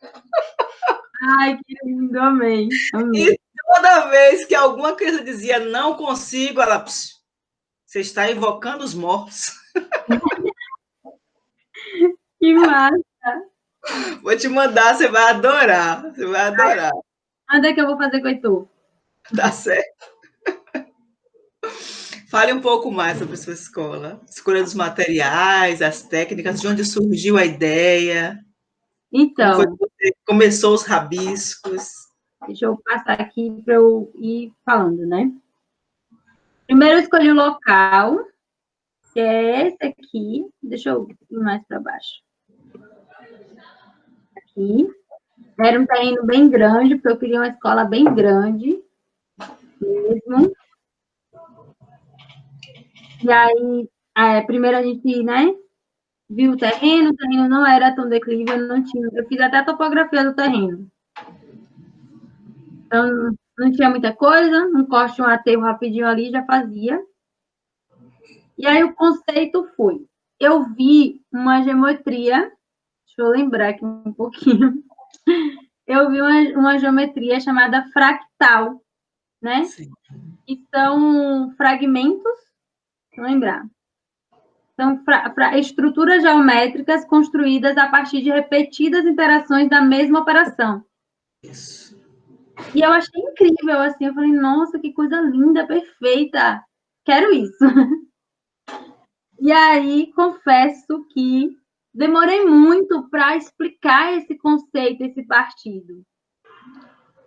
Speaker 2: Ai, que lindo, amei. Amei.
Speaker 1: E toda vez que alguma criança dizia não consigo, ela, você está invocando os mortos.
Speaker 2: Que massa.
Speaker 1: Vou te mandar, você vai adorar. Você vai adorar.
Speaker 2: Manda que eu vou fazer com o Heitor.
Speaker 1: Tá certo. Fale um pouco mais sobre a sua escola. Escolha dos materiais, as técnicas, de onde surgiu a ideia. Como foi
Speaker 2: Então,
Speaker 1: que você começou os rabiscos?
Speaker 2: deixa eu passar aqui para eu ir falando, né? Primeiro eu escolhi o local, que é esse aqui. Deixa eu ir mais para baixo. Aqui. Era um terreno bem grande, porque eu queria uma escola bem grande mesmo. E aí, primeiro a gente, né, viu o terreno não era tão declive, eu fiz até a topografia do terreno. Então, não tinha muita coisa, um corte, um aterro rapidinho ali, já fazia. E aí o conceito foi, eu vi uma geometria, deixa eu lembrar aqui um pouquinho, eu vi uma geometria chamada fractal, né? Sim. Que são fragmentos, deixa eu lembrar, são estruturas geométricas construídas a partir de repetidas interações da mesma operação.
Speaker 1: Isso.
Speaker 2: E eu achei incrível, assim, eu falei, nossa, que coisa linda, perfeita, quero isso. E aí, confesso que demorei muito para explicar esse conceito, esse partido,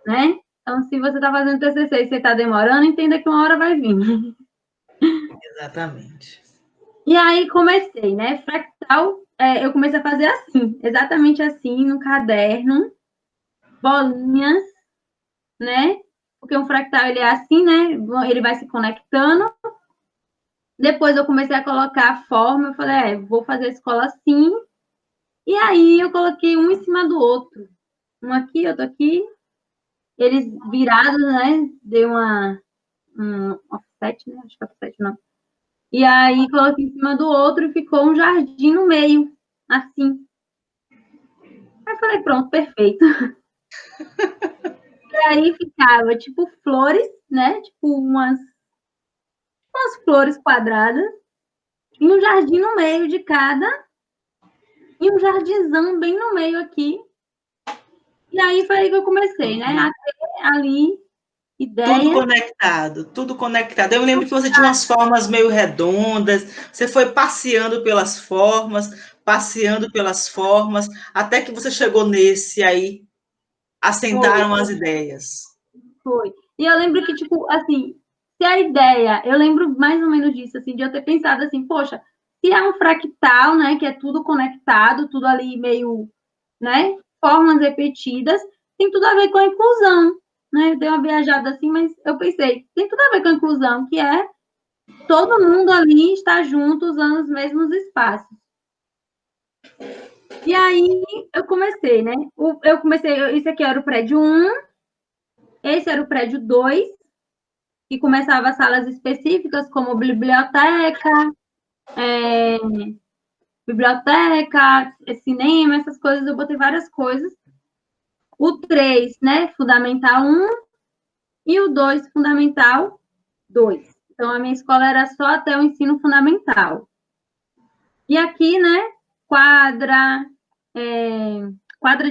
Speaker 2: né? Então, se você está fazendo TCC e você está demorando, entenda que uma hora vai vir.
Speaker 1: Exatamente.
Speaker 2: E aí, comecei, né? Fractal, eu comecei a fazer assim, exatamente assim, no caderno, bolinhas, né? Porque um fractal, ele é assim, né? Ele vai se conectando. Depois eu comecei a colocar a forma, eu falei, vou fazer a escola assim. E aí eu coloquei um em cima do outro. Um aqui, outro aqui. Eles virados, né? Deu um offset, né? Acho que é offset, não. E aí coloquei em cima do outro e ficou um jardim no meio, assim. Aí falei, pronto, perfeito. E aí ficava, tipo, flores, né? Tipo, umas flores quadradas. E um jardim no meio de cada. E um jardinzão bem no meio aqui. E aí foi aí que eu comecei, né? Até ali, ideia.
Speaker 1: Tudo conectado, tudo conectado. Eu me lembro que você tinha umas formas meio redondas, você foi passeando pelas formas, até que você chegou nesse aí, assentaram as ideias.
Speaker 2: Foi. E eu lembro que, tipo, assim, se a ideia, eu lembro mais ou menos disso, assim, de eu ter pensado assim, poxa, se é um fractal, né, que é tudo conectado, tudo ali meio, né, formas repetidas, tem tudo a ver com a inclusão, né? Eu dei uma viajada assim, mas eu pensei, tem tudo a ver com a inclusão, que é todo mundo ali está junto usando os mesmos espaços. E aí eu comecei, né? Isso aqui era o prédio 1, esse era o prédio 2, que começava salas específicas, como biblioteca, cinema, essas coisas, eu botei várias coisas. O 3, né, fundamental 1, e o 2, fundamental 2. Então, a minha escola era só até o ensino fundamental. E aqui, né, quadra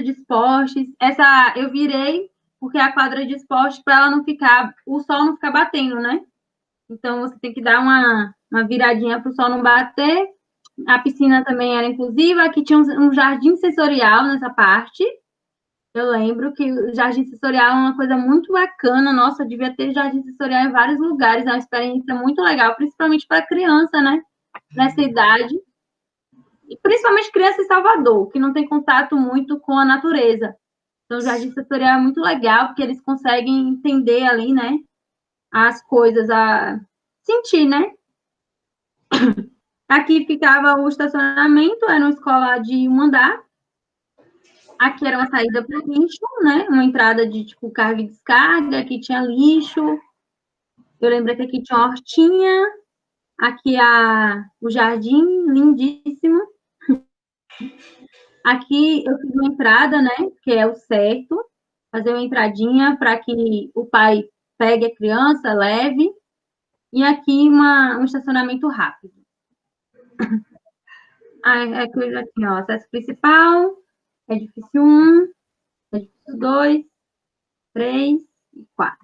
Speaker 2: de esportes. Essa eu virei porque a quadra de esporte, para ela não ficar, o sol não ficar batendo, né? Então, você tem que dar uma viradinha para o sol não bater. A piscina também era inclusiva, aqui tinha um jardim sensorial nessa parte. Eu lembro que o jardim sensorial é uma coisa muito bacana. Nossa, devia ter jardim sensorial em vários lugares. É uma experiência muito legal, principalmente para criança, né? Nessa idade. E principalmente criança em Salvador, que não tem contato muito com a natureza. Então, o jardim sensorial é muito legal, porque eles conseguem entender ali, né? As coisas, a sentir, né? Aqui ficava o estacionamento, era uma escola de um andar. Aqui era uma saída para o lixo, né? Uma entrada de, tipo, carga e descarga. Aqui tinha lixo. Eu lembro que aqui tinha uma hortinha. Aqui o jardim, lindíssimo. Aqui eu fiz uma entrada, né? Que é o certo. Fazer uma entradinha para que o pai pegue a criança, leve. E aqui um estacionamento rápido. Aqui eu já tinha o acesso principal, edifício 1, edifício 2, 3 e 4.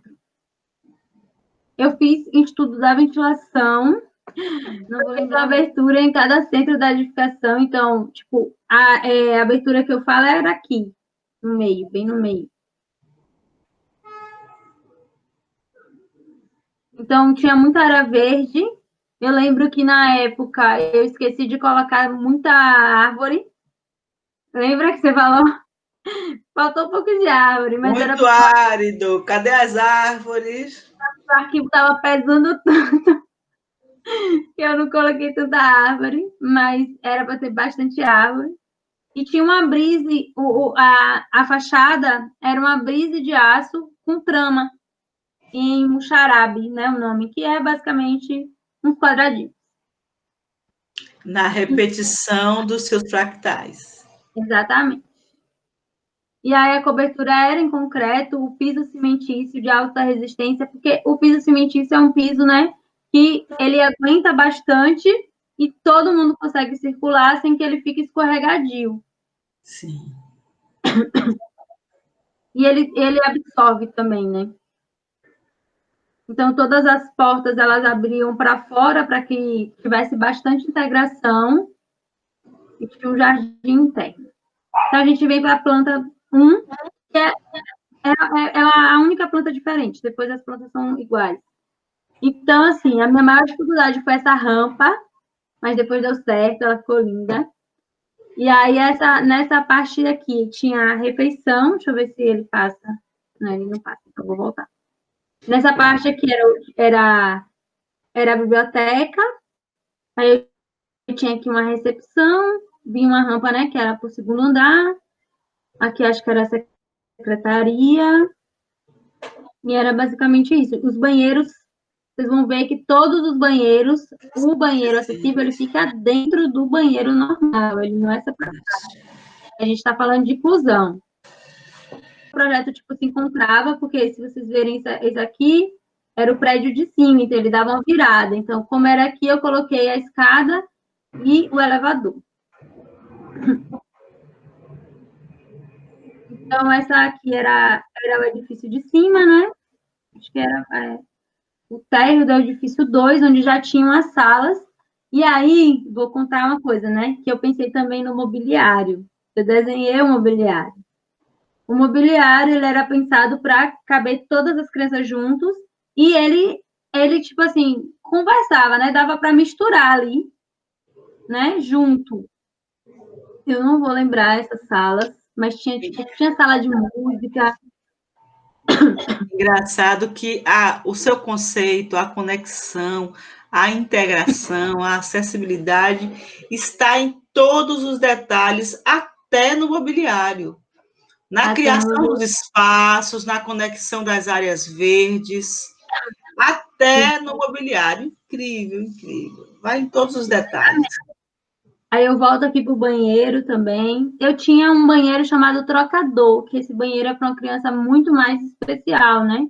Speaker 2: Eu fiz estudo da ventilação, não vou lembrar a abertura em cada centro da edificação, então, tipo, a abertura que eu falo era aqui, no meio, bem no meio. Então, tinha muita área verde. Eu lembro que, na época, eu esqueci de colocar muita árvore. Lembra que você falou? Faltou um pouco de árvore, mas
Speaker 1: muito árido. Cadê as árvores?
Speaker 2: O arquivo estava pesando tanto que eu não coloquei tanta árvore, mas era para ter bastante árvore. E tinha uma brise, a fachada era uma brise de aço com trama em muxarabe, né, o nome, que é basicamente uns quadradinhos.
Speaker 1: Na repetição dos seus fractais.
Speaker 2: Exatamente. E aí a cobertura era em concreto, o piso cimentício de alta resistência, porque o piso cimentício é um piso, né, que ele aguenta bastante e todo mundo consegue circular sem que ele fique escorregadio.
Speaker 1: Sim.
Speaker 2: E ele absorve também, né? Então, todas as portas, elas abriam para fora para que tivesse bastante integração e tinha um jardim interno. Então, a gente vem para a planta 1, que é a única planta diferente, depois as plantas são iguais. Então, assim, a minha maior dificuldade foi essa rampa, mas depois deu certo, ela ficou linda. E aí, nessa parte aqui, tinha a refeição, deixa eu ver se ele passa. Não, ele não passa, então vou voltar. Nessa parte aqui era a biblioteca, aí eu tinha aqui uma recepção, vinha uma rampa, né, que era para o segundo andar, aqui acho que era a secretaria, e era basicamente isso. Os banheiros, vocês vão ver que todos os banheiros, o banheiro acessível, ele fica dentro do banheiro normal, ele não é separado. A gente está falando de inclusão. O projeto, tipo, se encontrava, porque se vocês verem isso aqui, era o prédio de cima, então ele dava uma virada. Então, como era aqui, eu coloquei a escada e o elevador. Então, essa aqui era o edifício de cima, né? Acho que era o térreo do edifício 2, onde já tinham as salas. E aí, vou contar uma coisa, né? Que eu pensei também no mobiliário. Eu desenhei o mobiliário. O mobiliário, ele era pensado para caber todas as crianças juntos e ele, tipo assim, conversava, né? Dava para misturar ali, né? Junto. Eu não vou lembrar essas salas, mas tinha sala de música.
Speaker 1: Engraçado que o seu conceito, a conexão, a integração, a acessibilidade está em todos os detalhes, até no mobiliário. Na criação dos espaços, na conexão das áreas verdes, até no mobiliário. Incrível, incrível. Vai em todos os detalhes.
Speaker 2: Aí eu volto aqui para o banheiro também. Eu tinha um banheiro chamado trocador, que esse banheiro é para uma criança muito mais especial, né?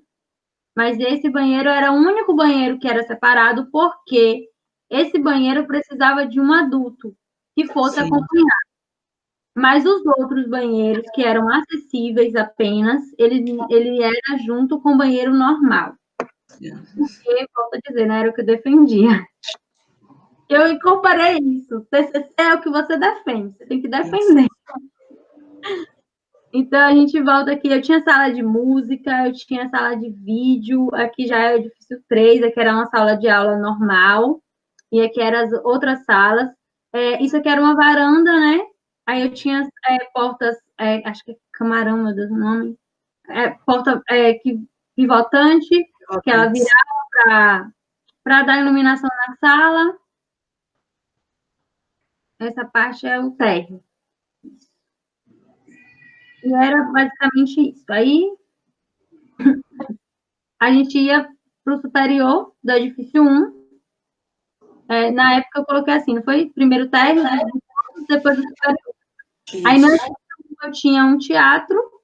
Speaker 2: Mas esse banheiro era o único banheiro que era separado, porque esse banheiro precisava de um adulto que fosse acompanhar. Mas os outros banheiros, que eram acessíveis apenas, ele era junto com o banheiro normal. Porque, volto a dizer, não era o que eu defendia. Eu comparei isso. TCC é o que você defende, você tem que defender. Então, a gente volta aqui. Eu tinha sala de música, eu tinha sala de vídeo. Aqui já é o edifício 3, aqui era uma sala de aula normal. E aqui eram as outras salas. Isso aqui era uma varanda, né? Aí eu tinha portas, acho que é camarão, meu Deus, o nome. Porta pivotante, que ela virava para dar iluminação na sala. Essa parte é o térreo. E era basicamente isso. Aí a gente ia para o superior do edifício 1. Na época eu coloquei assim, não foi? Primeiro térreo, depois o superior. Isso. Aí no edifício 1 eu tinha um teatro,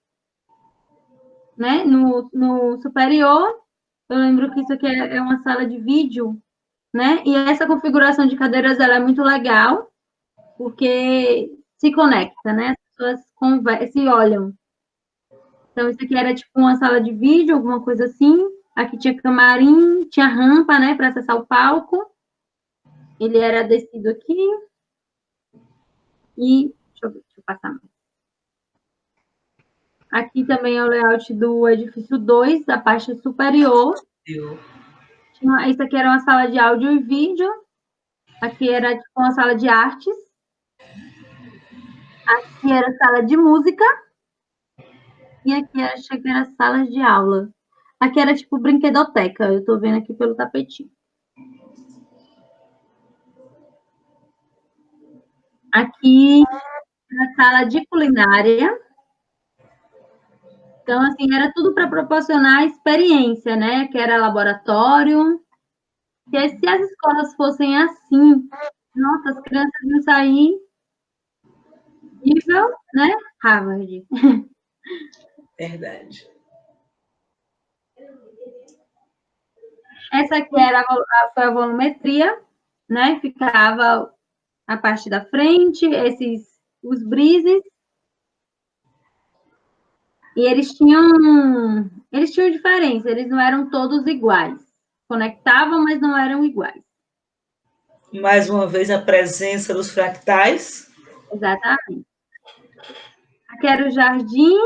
Speaker 2: né? No superior, eu lembro que isso aqui é uma sala de vídeo, né? E essa configuração de cadeiras ela é muito legal, porque se conecta, né? As pessoas conversam, se olham. Então, isso aqui era tipo uma sala de vídeo, alguma coisa assim. Aqui tinha camarim, tinha rampa, né, para acessar o palco. Ele era descido aqui. E, deixa eu passar mais. Aqui também é o layout do edifício 2, da parte superior. Isso aqui era uma sala de áudio e vídeo. Aqui era tipo uma sala de artes. Aqui era a sala de música. E aqui achei que era sala de aula. Aqui era tipo brinquedoteca. Eu tô vendo aqui pelo tapetinho. Aqui na sala de culinária. Então, assim, era tudo para proporcionar experiência, né? Que era laboratório. Que se as escolas fossem assim, nossa, as crianças iam sair nível, né? Harvard.
Speaker 1: Verdade.
Speaker 2: Essa aqui foi a volumetria, né? Ficava a parte da frente, os brises. E eles tinham diferença, eles não eram todos iguais. Conectavam, mas não eram iguais.
Speaker 1: Mais uma vez, a presença dos fractais.
Speaker 2: Exatamente. Aqui era o jardim.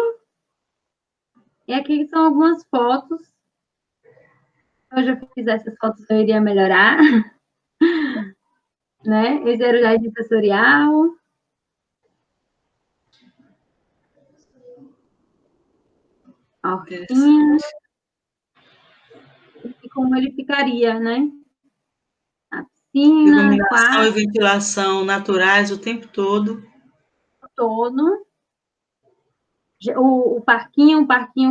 Speaker 2: E aqui são algumas fotos. Se hoje eu fizesse essas fotos, eu iria melhorar. Né? Esse era o jardim sensorial. A hortinha. E como ele ficaria, né? A piscina,
Speaker 1: iluminação e ventilação naturais o tempo todo. O parquinho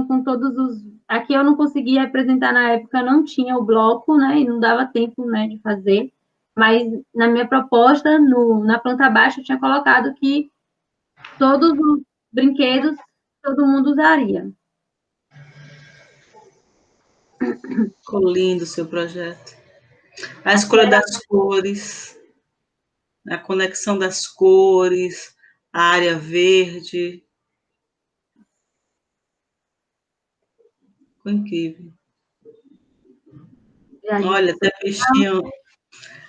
Speaker 1: com todos os... Aqui eu não conseguia representar na época, não tinha o bloco, né? E não dava tempo, né, de fazer. Mas na minha proposta, na planta baixa, eu tinha colocado que todos os brinquedos todo mundo usaria. Ficou lindo o seu projeto. A escolha das cores, a conexão das cores, a área verde. Ficou incrível. Olha,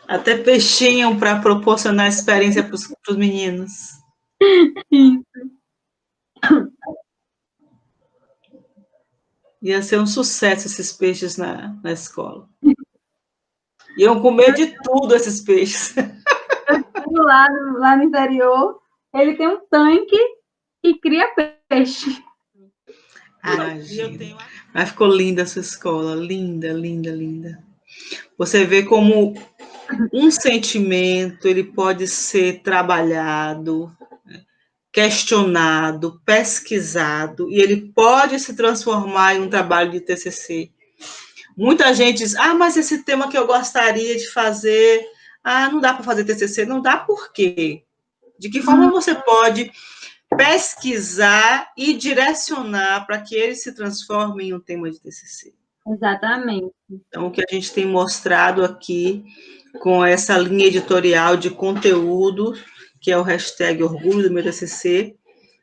Speaker 1: até peixinho para proporcionar experiência para os meninos.
Speaker 2: Isso.
Speaker 1: Ia ser um sucesso esses peixes na escola. Iam comer de tudo esses peixes.
Speaker 2: Lá no interior, ele tem um tanque e cria peixe.
Speaker 1: Imagina. Mas ficou linda a sua escola, linda, linda, linda. Você vê como um sentimento ele pode ser trabalhado, questionado, pesquisado, e ele pode se transformar em um trabalho de TCC. Muita gente diz, mas esse tema que eu gostaria de fazer, não dá para fazer TCC. Não dá por quê? De que forma você pode pesquisar e direcionar para que ele se transforme em um tema de TCC?
Speaker 2: Exatamente.
Speaker 1: Então, o que a gente tem mostrado aqui com essa linha editorial de conteúdo, que é o hashtag Orgulho do meu TCC,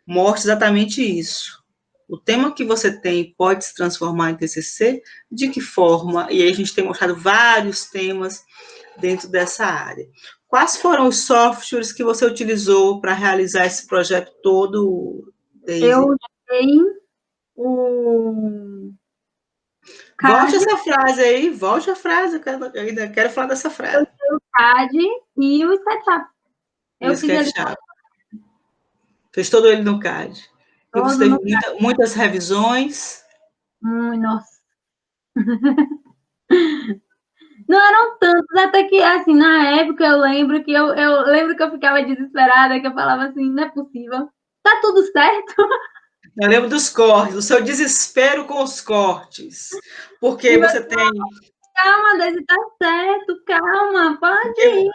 Speaker 1: mostra exatamente isso. O tema que você tem pode se transformar em TCC? De que forma? E aí a gente tem mostrado vários temas dentro dessa área. Quais foram os softwares que você utilizou para realizar esse projeto todo,
Speaker 2: Eu usei o
Speaker 1: Volte essa frase aí, volte a frase, eu ainda quero falar dessa frase.
Speaker 2: Eu usei o CAD e o SketchUp.
Speaker 1: Eu fiz SketchUp. Fez todo ele no CAD. E você teve muitas revisões?
Speaker 2: Nossa. Não eram tantos, até que, assim, na época eu lembro que eu ficava desesperada, que eu falava assim, não é possível, tá tudo certo?
Speaker 1: Eu lembro dos cortes, do seu desespero com os cortes, porque você tem...
Speaker 2: Calma, Daisy, tá certo, calma, pode ir.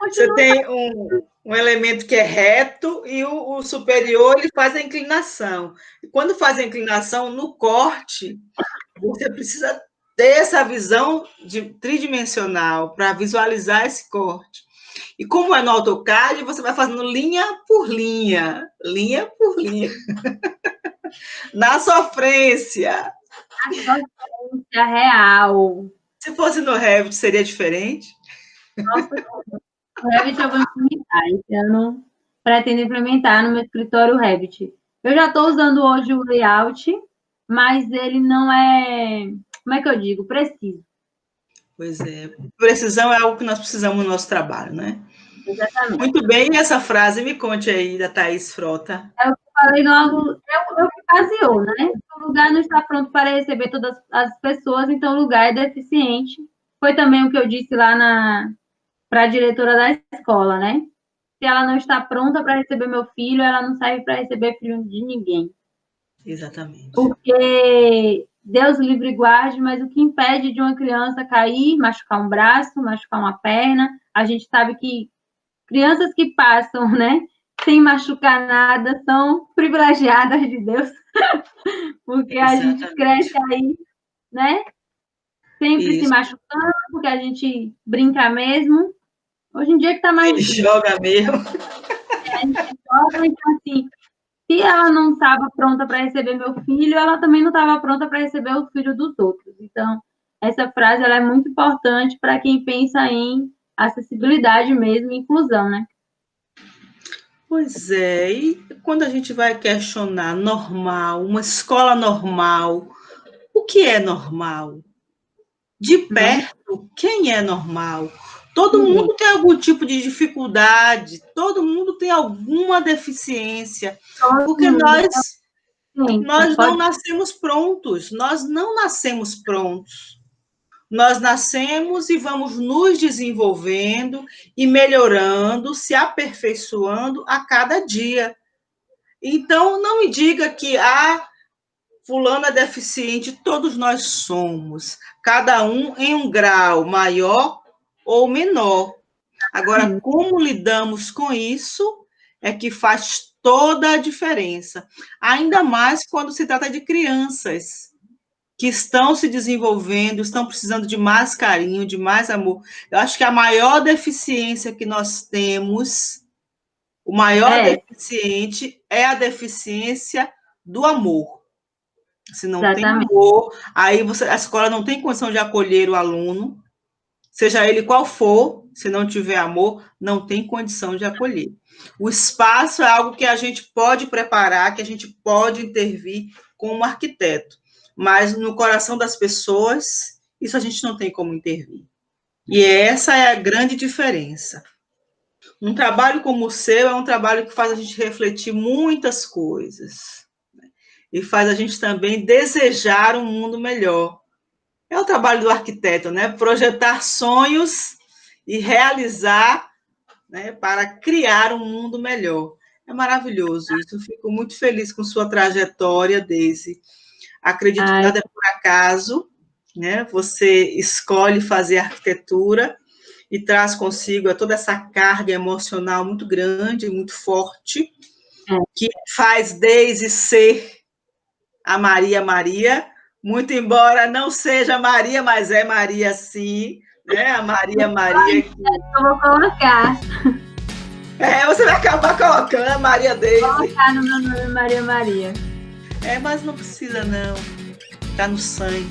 Speaker 1: Você tem um elemento que é reto e o superior ele faz a inclinação. E quando faz a inclinação, no corte, você precisa ter essa visão tridimensional para visualizar esse corte. E como é no AutoCAD, você vai fazendo linha por linha, na sofrência.
Speaker 2: A sofrência real.
Speaker 1: Se fosse no Revit, seria diferente?
Speaker 2: Nossa, o Revit eu vou implementar. Esse ano pretendo implementar no meu escritório o Revit. Eu já estou usando hoje o layout, mas ele não é, como é que eu digo, preciso.
Speaker 1: Pois é, precisão é algo que nós precisamos no nosso trabalho, né?
Speaker 2: Exatamente.
Speaker 1: Muito bem, e essa frase, me conte aí, da Thaís Frota.
Speaker 2: É o que eu falei logo, é o que baseou, né? O lugar não está pronto para receber todas as pessoas, então o lugar é deficiente. Foi também o que eu disse lá para a diretora da escola, né? Se ela não está pronta para receber meu filho, ela não serve para receber filho de ninguém.
Speaker 1: Exatamente.
Speaker 2: Porque Deus livre e guarde, mas o que impede de uma criança cair, machucar um braço, machucar uma perna, a gente sabe que crianças que passam, né, sem machucar nada, são privilegiadas de Deus, porque a gente cresce aí, né, sempre se machucando, porque a gente brinca mesmo. Hoje em dia que tá mais difícil.
Speaker 1: Joga mesmo.
Speaker 2: A gente joga, então assim, se ela não estava pronta para receber meu filho, ela também não estava pronta para receber o filho dos outros. Então, essa frase ela é muito importante para quem pensa em acessibilidade mesmo, inclusão, né?
Speaker 1: Pois é, e quando a gente vai questionar normal, uma escola normal, o que é normal? De perto, quem é normal? Todo mundo tem algum tipo de dificuldade, todo mundo tem alguma deficiência, porque nós não nascemos prontos, nós não nascemos prontos. Nós nascemos e vamos nos desenvolvendo e melhorando, se aperfeiçoando a cada dia. Então, não me diga que fulano é deficiente, todos nós somos, cada um em um grau maior ou menor. Agora, como lidamos com isso é que faz toda a diferença, ainda mais quando se trata de crianças que estão se desenvolvendo, estão precisando de mais carinho, de mais amor. Eu acho que a maior deficiência que nós temos, o maior deficiente é a deficiência do amor. Se não tem amor, aí a escola não tem condição de acolher o aluno, seja ele qual for, se não tiver amor, não tem condição de acolher. O espaço é algo que a gente pode preparar, que a gente pode intervir como arquiteto, mas no coração das pessoas, isso a gente não tem como intervir. E essa é a grande diferença. Um trabalho como o seu é um trabalho que faz a gente refletir muitas coisas, né? E faz a gente também desejar um mundo melhor. É o trabalho do arquiteto, né? Projetar sonhos e realizar, né, para criar um mundo melhor. É maravilhoso isso. Eu fico muito feliz com sua trajetória, Daisy. Acredito que nada é por acaso, né? Você escolhe fazer arquitetura e traz consigo toda essa carga emocional muito grande, muito forte, que faz Daisy ser a Maria Maria, muito embora não seja Maria, mas é Maria sim, né? A Maria Maria.
Speaker 2: Eu vou colocar.
Speaker 1: Você vai acabar colocando a Maria Daisy.
Speaker 2: Vou colocar no meu nome Maria Maria.
Speaker 1: Mas não precisa, não. Está no sangue.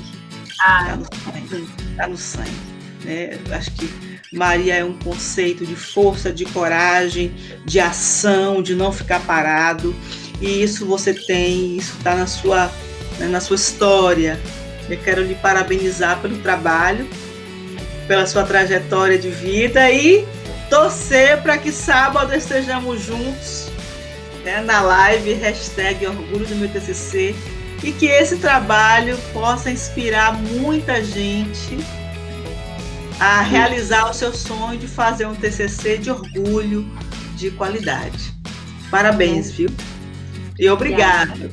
Speaker 1: Está no sangue. Né? Acho que Maria é um conceito de força, de coragem, de ação, de não ficar parado. e isso você tem, isso está na sua história. Eu quero lhe parabenizar pelo trabalho, pela sua trajetória de vida e torcer para que sábado estejamos juntos, né, na live #Orgulho do meu TCC, e que esse trabalho possa inspirar muita gente a realizar o seu sonho de fazer um TCC de orgulho, de qualidade. Parabéns, viu? E obrigada.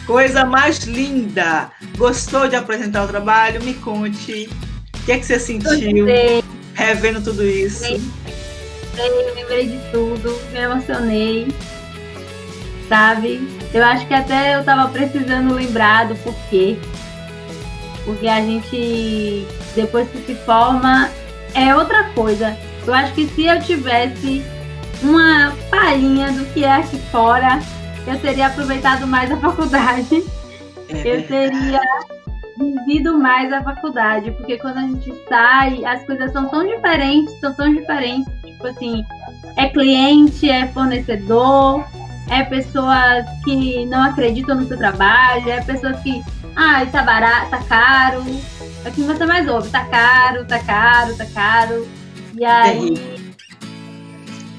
Speaker 1: Coisa mais linda! Gostou de apresentar o trabalho? Me conte. O que é que você sentiu revendo tudo isso?
Speaker 2: Eu lembrei de tudo, me emocionei, sabe? Eu acho que até eu tava precisando lembrar do porquê. Porque a gente, depois que se forma, é outra coisa. Eu acho que se eu tivesse uma palhinha do que é aqui fora, eu teria aproveitado mais a faculdade. Eu teria vivido mais a faculdade. Porque quando a gente sai, as coisas são tão diferentes. Tipo assim, é cliente, é fornecedor, é pessoas que não acreditam no seu trabalho, é pessoas que, tá barato, tá caro. Aqui você mais ouve, tá caro.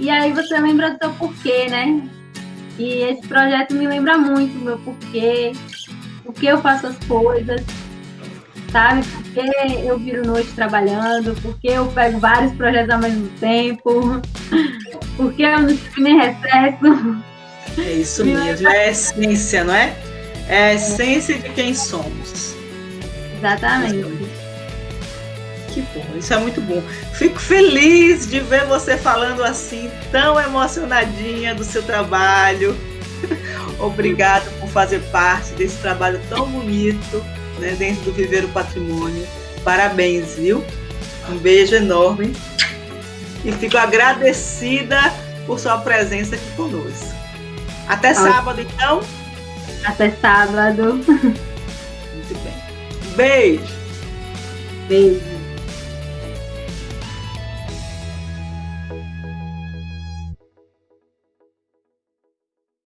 Speaker 2: E aí você lembra do seu porquê, né? E esse projeto me lembra muito o meu porquê, por que eu faço as coisas, sabe? Por que eu viro noite trabalhando, por que eu pego vários projetos ao mesmo tempo, por que eu não tive nem recesso.
Speaker 1: É isso mesmo, é a essência, não é? É a essência de quem somos.
Speaker 2: Exatamente.
Speaker 1: Que bom, isso é muito bom. Fico feliz de ver você falando assim, tão emocionadinha do seu trabalho. Obrigada por fazer parte desse trabalho tão bonito, né, dentro do Viver o Patrimônio. Parabéns, viu? Um beijo enorme. E fico agradecida por sua presença aqui conosco. Até sábado, então?
Speaker 2: Até sábado.
Speaker 1: Muito bem. Um beijo.
Speaker 2: Beijo.